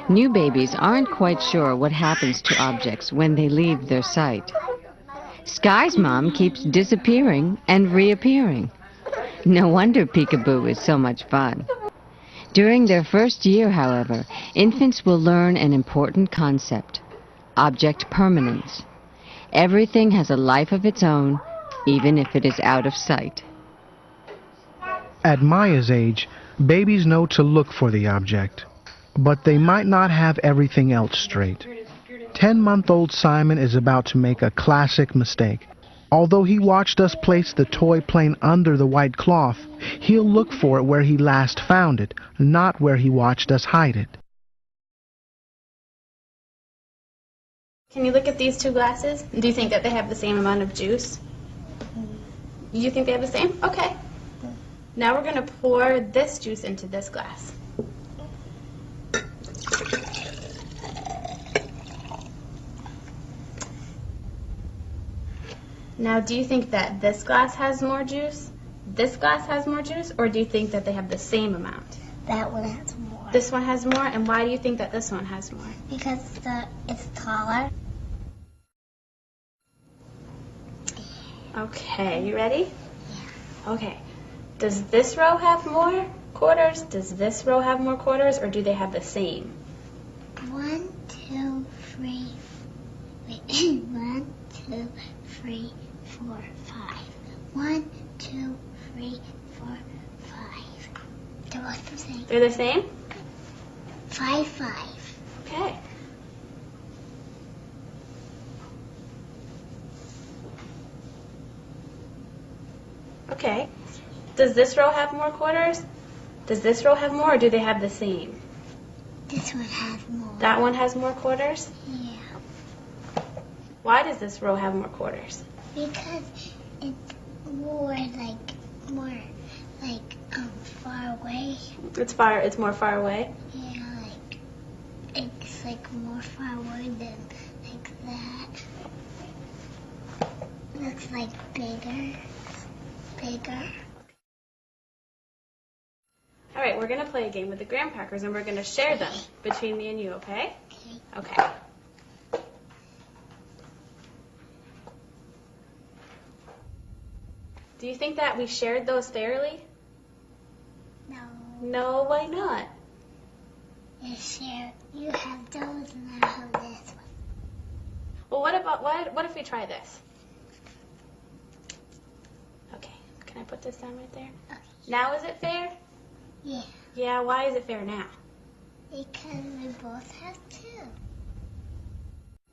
New babies aren't quite sure what happens to objects when they leave their sight. Sky's mom keeps disappearing and reappearing. No wonder peekaboo is so much fun. During their first year, however, infants will learn an important concept: object permanence. Everything has a life of its own, even if it is out of sight. At Maya's age, babies know to look for the object, but they might not have everything else straight. 10-month-old Simon is about to make a classic mistake. Although he watched us place the toy plane under the white cloth, he'll look for it where he last found it, not where he watched us hide it. Can you look at these two glasses? Do you think that they have the same amount of juice? You think they have the same? Okay. Now we're going to pour this juice into this glass. Now, do you think that this glass has more juice, this glass has more juice, or do you think that they have the same amount? That one has more. This one has more, and why do you think that this one has more? Because it's taller. Okay, you ready? Yeah. Okay. Does this row have more quarters? Does this row have more quarters, or do they have the same? 1, 2, 3. Wait. 1, 2, 3, 4, 5. 1, 2, 3, 4, 5. They're both the same. They're the same? 5, 5. Okay. Okay. Does this row have more quarters? Does this row have more, or do they have the same? This one has more. That one has more quarters? Yeah. Why does this row have more quarters? Because it's more far away. It's more far away? Yeah, it's more far away than that. Looks like bigger. All right, we're going to play a game with the graham crackers, and we're going to share them between me and you, okay? Okay. Do you think that we shared those fairly? No. No, why not? You have those and I have this one. Well, what if we try this? Okay, can I put this down right there? Okay. Now is it fair? Yeah. Yeah, why is it fair now? Because we both have two.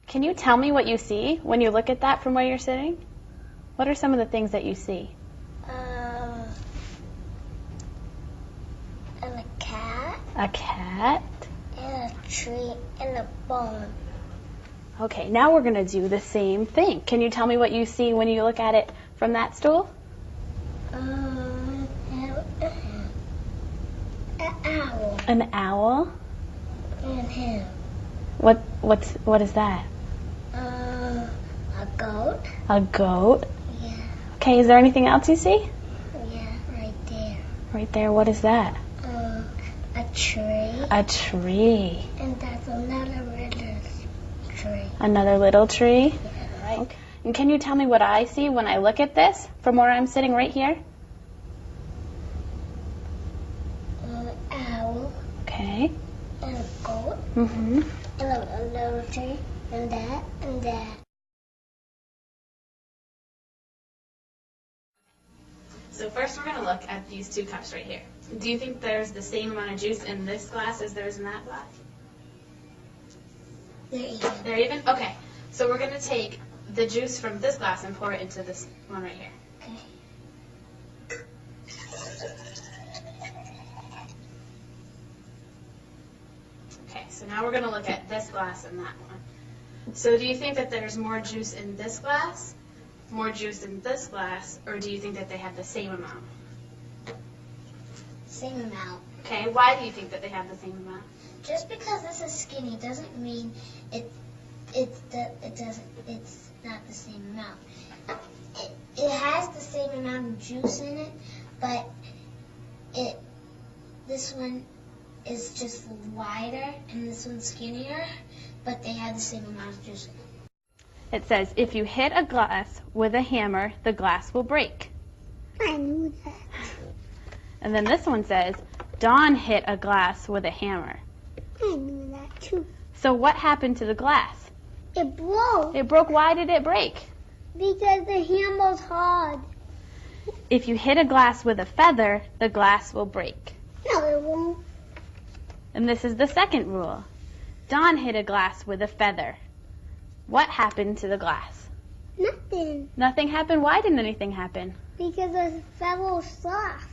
Can you tell me what you see when you look at that from where you're sitting? What are some of the things that you see? And a cat. A cat. And a tree and a bone. Okay, now we're going to do the same thing. Can you tell me what you see when you look at it from that stool? An owl. An owl? And him. What is that? A goat. A goat? Yeah. Okay, is there anything else you see? Yeah, right there. Right there, what is that? A tree. A tree. And that's another little tree. Another little tree? Yeah, right. Okay. And can you tell me what I see when I look at this from where I'm sitting right here? An owl. Okay. And a goat. Mm-hmm. And a little tree. And that. And that. So first we're going to look at these two cups right here. Do you think there's the same amount of juice in this glass as there is in that glass? They're even. They're even? Okay. So we're going to take the juice from this glass and pour it into this one right here. Okay. Okay, so now we're going to look at this glass and that one. So do you think that there's more juice in this glass, more juice in this glass, or do you think that they have the same amount? Same amount. Okay, why do you think that they have the same amount? Just because this is skinny doesn't mean it's not the same amount. It has the same amount of juice in it, but this one is just wider and this one's skinnier, but they have the same amount of juice. It says, if you hit a glass with a hammer, the glass will break. I knew that. And then this one says, Dawn hit a glass with a hammer. I knew that too. So what happened to the glass? It broke. It broke. Why did it break? Because the hammer's hard. If you hit a glass with a feather, the glass will break. No, it won't. And this is the second rule. Dawn hit a glass with a feather. What happened to the glass? Nothing. Nothing happened. Why didn't anything happen? Because the feather was soft.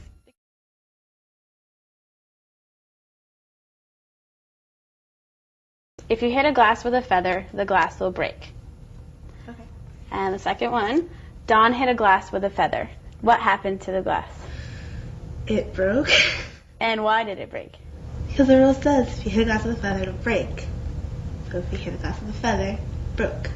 If you hit a glass with a feather, the glass will break. Okay. And the second one, Dawn hit a glass with a feather. What happened to the glass? It broke. And why did it break? Because the rule says if you hit a glass with a feather, it'll break. So if you hit a glass with a feather, it broke.